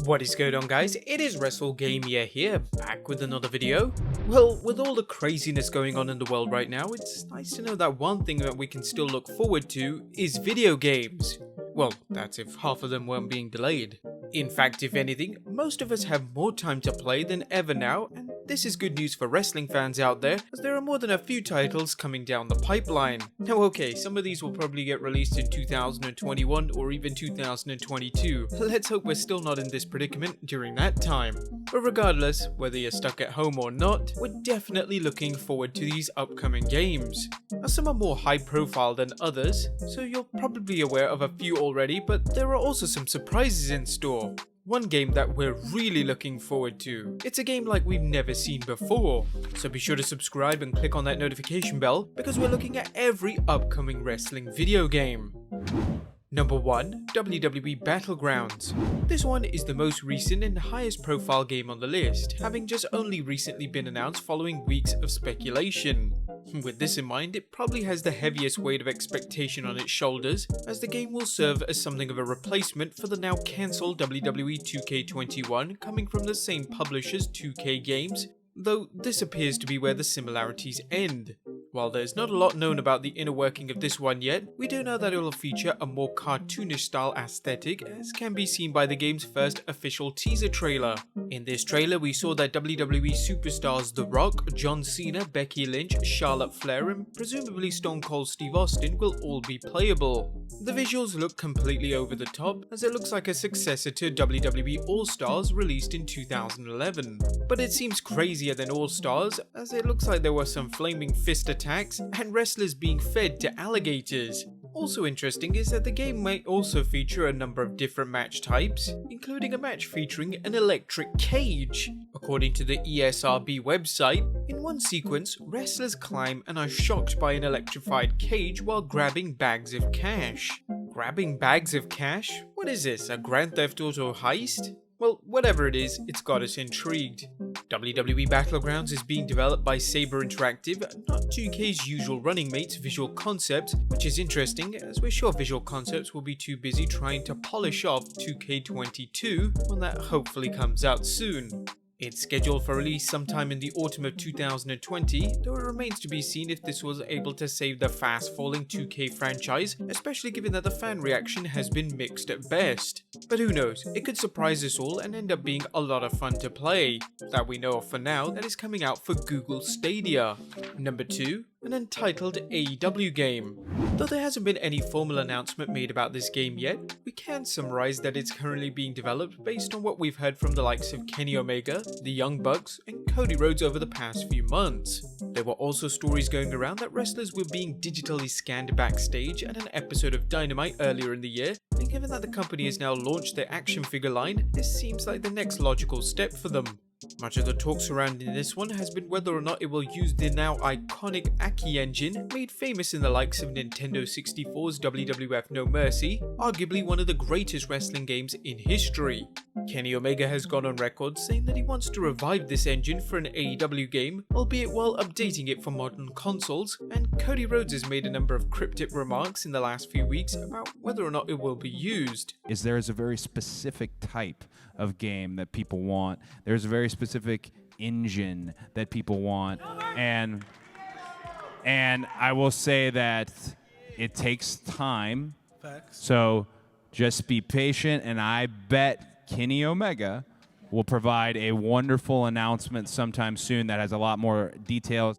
What is going on, guys? It is WrestleGamia here, back with another video. Well, with all the craziness going on in the world right now, it's nice to know that one thing that we can still look forward to is video games. Well, that's if half of them weren't being delayed. In fact, if anything, most of us have more time to play than ever now, and this is good news for wrestling fans out there, as there are more than a few titles coming down the pipeline. Now okay, some of these will probably get released in 2021 or even 2022. Let's hope we're still not in this predicament during that time. But regardless, whether you're stuck at home or not, we're definitely looking forward to these upcoming games. Now some are more high profile than others, so you're probably aware of a few already, but there are also some surprises in store. One game that we're really looking forward to. It's a game like we've never seen before, so be sure to subscribe and click on that notification bell because we're looking at every upcoming wrestling video game. Number 1. WWE Battlegrounds. This one is the most recent and highest profile game on the list, having just only recently been announced following weeks of speculation. With this in mind, it probably has the heaviest weight of expectation on its shoulders, as the game will serve as something of a replacement for the now cancelled WWE 2K21 coming from the same publishers 2K Games, though this appears to be where the similarities end. While there's not a lot known about the inner working of this one yet, we do know that it will feature a more cartoonish style aesthetic, as can be seen by the game's first official teaser trailer. In this trailer, we saw that WWE superstars The Rock, John Cena, Becky Lynch, Charlotte Flair, and presumably Stone Cold Steve Austin will all be playable. The visuals look completely over the top, as it looks like a successor to WWE All-Stars released in 2011. But it seems crazier than All-Stars, as it looks like there were some flaming fist attacks and wrestlers being fed to alligators. Also interesting is that the game might also feature a number of different match types, including a match featuring an electric cage. According to the ESRB website, in one sequence, wrestlers climb and are shocked by an electrified cage while grabbing bags of cash. Grabbing bags of cash? What is this, a Grand Theft Auto heist? Well, whatever it is, it's got us intrigued. WWE Battlegrounds is being developed by Saber Interactive, not 2K's usual running mates Visual Concepts, which is interesting as we're sure Visual Concepts will be too busy trying to polish off 2K22 when that hopefully comes out soon. It's scheduled for release sometime in the autumn of 2020, though it remains to be seen if this was able to save the fast-falling 2K franchise, especially given that the fan reaction has been mixed at best. But who knows, it could surprise us all and end up being a lot of fun to play. That we know of for now, that is coming out for Google Stadia. Number 2. An untitled AEW game. Though there hasn't been any formal announcement made about this game yet, we can summarize that it's currently being developed based on what we've heard from the likes of Kenny Omega, the Young Bucks, and Cody Rhodes over the past few months. There were also stories going around that wrestlers were being digitally scanned backstage at an episode of Dynamite earlier in the year, and given that the company has now launched their action figure line, this seems like the next logical step for them. Much of the talk surrounding this one has been whether or not it will use the now iconic Aki engine, made famous in the likes of Nintendo 64's WWF No Mercy, arguably one of the greatest wrestling games in history. Kenny Omega has gone on record saying that he wants to revive this engine for an AEW game, albeit while updating it for modern consoles, and Cody Rhodes has made a number of cryptic remarks in the last few weeks about whether or not it will be used. There is a very specific type of game that people want. There's a very specific engine that people want, and I will say that it takes time. Facts. So just be patient, and I bet Kenny Omega will provide a wonderful announcement sometime soon that has a lot more details.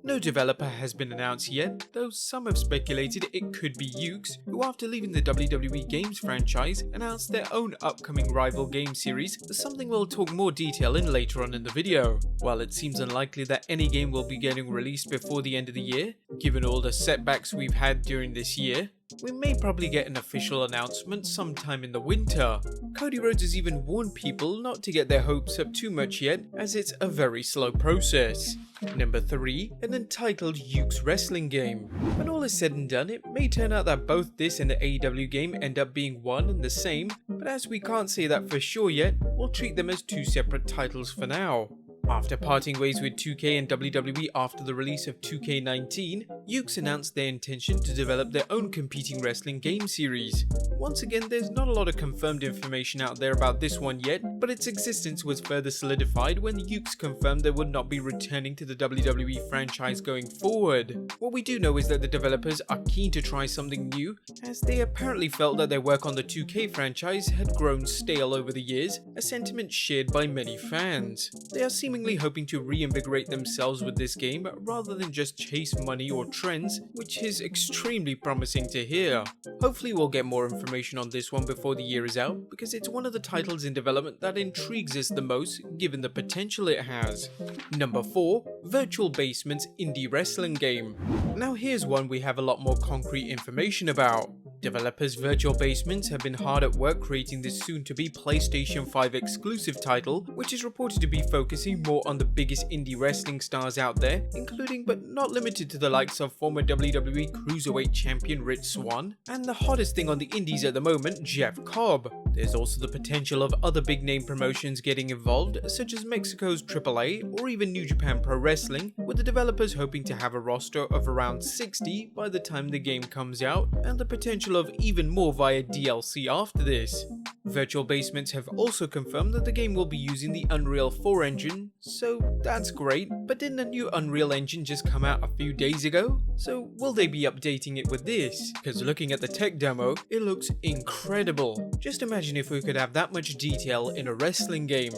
No developer has been announced yet, though some have speculated it could be Yuke's, who after leaving the WWE Games franchise announced their own upcoming rival game series, something we'll talk more detail in later on in the video. While it seems unlikely that any game will be getting released before the end of the year, given all the setbacks we've had during this year, we may probably get an official announcement sometime in the winter. Cody Rhodes has even warned people not to get their hopes up too much yet, as it's a very slow process. Number 3. An untitled Yuke's wrestling game. When all is said and done, it may turn out that both this and the AEW game end up being one and the same, but as we can't say that for sure yet, we'll treat them as two separate titles for now. After parting ways with 2K and WWE after the release of 2K19, Yuke's announced their intention to develop their own competing wrestling game series. Once again, there's not a lot of confirmed information out there about this one yet, but its existence was further solidified when Yuke's confirmed they would not be returning to the WWE franchise going forward. What we do know is that the developers are keen to try something new, as they apparently felt that their work on the 2K franchise had grown stale over the years, a sentiment shared by many fans. They are seemingly hoping to reinvigorate themselves with this game rather than just chase money or trends, which is extremely promising to hear. Hopefully we'll get more information on this one before the year is out, because it's one of the titles in development that intrigues us the most given the potential it has. Number 4. Virtual Basement's indie wrestling game. Now here's one we have a lot more concrete information about. Developers Virtual Basements have been hard at work creating this soon-to-be PlayStation 5 exclusive title, which is reported to be focusing more on the biggest indie wrestling stars out there, including but not limited to the likes of former WWE Cruiserweight Champion Rich Swann, and the hottest thing on the indies at the moment, Jeff Cobb. There's also the potential of other big-name promotions getting involved, such as Mexico's AAA or even New Japan Pro Wrestling, with the developers hoping to have a roster of around 60 by the time the game comes out, and the potential of even more via DLC after this. Virtual Basements have also confirmed that the game will be using the Unreal 4 engine, so that's great, but didn't a new Unreal engine just come out a few days ago? So will they be updating it with this? Because looking at the tech demo, it looks incredible. Just imagine if we could have that much detail in a wrestling game.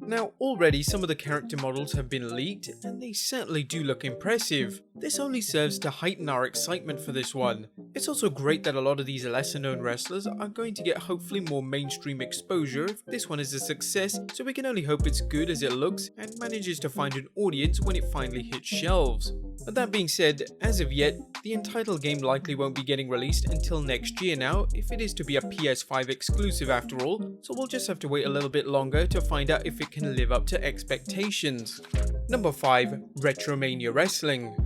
Now, already some of the character models have been leaked, and they certainly do look impressive. This only serves to heighten our excitement for this one. It's also great that a lot of these lesser known wrestlers are going to get hopefully more mainstream exposure if this one is a success, so we can only hope it's good as it looks and manages to find an audience when it finally hits shelves. But that being said, as of yet, the entitled game likely won't be getting released until next year now, if it is to be a PS5 exclusive after all, so we'll just have to wait a little bit longer to find out if it can live up to expectations. Number 5. Retromania Wrestling.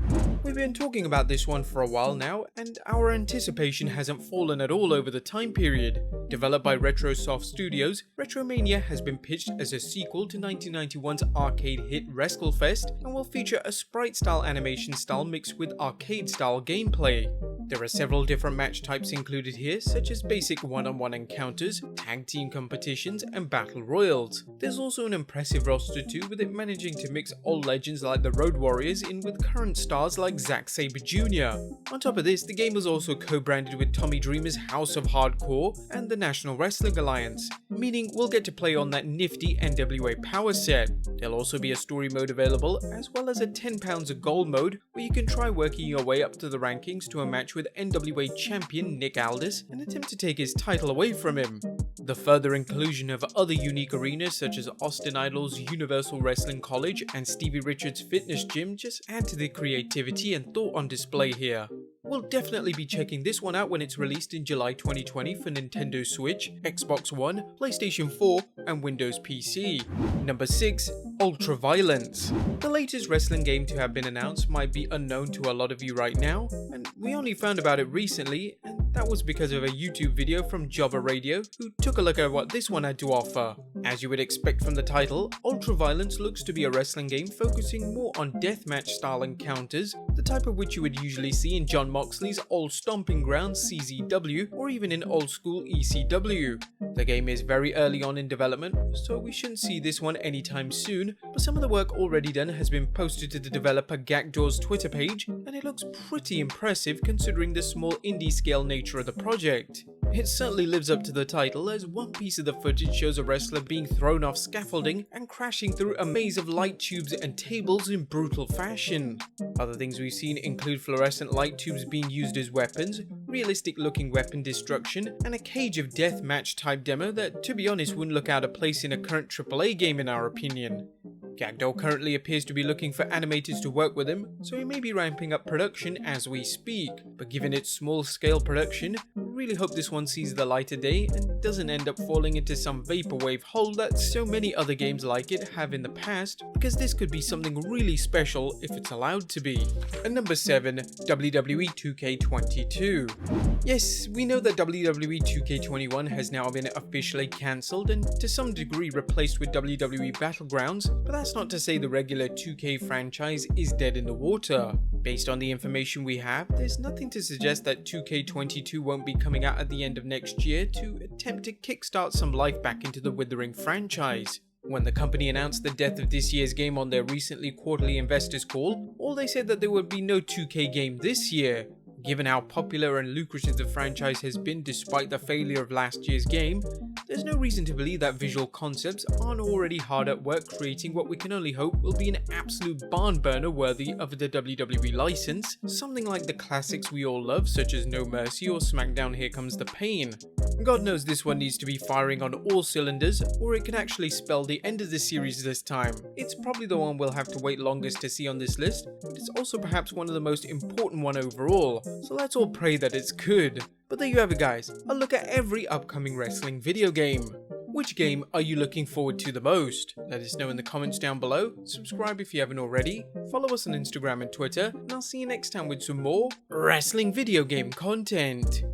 We've been talking about this one for a while now, and our anticipation hasn't fallen at all over the time period. Developed by Retrosoft Studios, Retromania has been pitched as a sequel to 1991's arcade hit WrestleFest and will feature a sprite-style animation style mixed with arcade-style gameplay. There are several different match types included here, such as basic one-on-one encounters, tag team competitions, and battle royals. There's also an impressive roster too, with it managing to mix old legends like the Road Warriors in with current stars like Zack Sabre Jr. On top of this, the game was also co-branded with Tommy Dreamer's House of Hardcore and the National Wrestling Alliance, meaning we'll get to play on that nifty NWA power set. There'll also be a story mode available, as well as a 10 pounds of gold mode, where you can try working your way up to the rankings to a match with NWA champion Nick Aldis and attempt to take his title away from him. The further inclusion of other unique arenas such as Austin Idol's Universal Wrestling College and Stevie Richards' Fitness Gym just add to the creativity and thought on display here. We'll definitely be checking this one out when it's released in July 2020 for Nintendo Switch, Xbox One, PlayStation 4, and Windows PC. Number 6. Ultraviolence. The latest wrestling game to have been announced might be unknown to a lot of you right now, and we only found about it recently, and that was because of a YouTube video from Jobber Radio, who took a look at what this one had to offer. As you would expect from the title, Ultraviolence looks to be a wrestling game focusing more on deathmatch style encounters, the type of which you would usually see in Jon Moxley's old stomping grounds CZW, or even in old school ECW. The game is very early on in development, so we shouldn't see this one anytime soon, but some of the work already done has been posted to the developer Gakdor's Twitter page, and it looks pretty impressive considering the small indie scale nature of the project. It certainly lives up to the title, as one piece of the footage shows a wrestler being thrown off scaffolding and crashing through a maze of light tubes and tables in brutal fashion. Other things we've seen include fluorescent light tubes being used as weapons, realistic looking weapon destruction, and a cage of death match type demo that, to be honest, wouldn't look out of place in a current AAA game in our opinion. Gakdor currently appears to be looking for animators to work with him, so he may be ramping up production as we speak, but given its small scale production, we really hope this one sees the light of day and doesn't end up falling into some vaporwave hole that so many other games like it have in the past, because this could be something really special if it's allowed to be. And number 7, WWE 2K22. Yes, we know that WWE 2K21 has now been officially cancelled and to some degree replaced with WWE Battlegrounds, but that's not to say the regular 2K franchise is dead in the water. Based on the information we have, there's nothing to suggest that 2K22 won't be coming out at the end of next year to attempt to kickstart some life back into the withering franchise. When the company announced the death of this year's game on their recently quarterly investors call, all they said that there would be no 2K game this year. Given how popular and lucrative the franchise has been despite the failure of last year's game, there's no reason to believe that Visual Concepts aren't already hard at work creating what we can only hope will be an absolute barn burner worthy of the WWE license, something like the classics we all love such as No Mercy or SmackDown Here Comes the Pain. God knows this one needs to be firing on all cylinders, or it can actually spell the end of the series this time. It's probably the one we'll have to wait longest to see on this list, but it's also perhaps one of the most important one overall, so let's all pray that it's good. But there you have it guys, a look at every upcoming wrestling video game. Which game are you looking forward to the most? Let us know in the comments down below, subscribe if you haven't already, follow us on Instagram and Twitter, and I'll see you next time with some more wrestling video game content.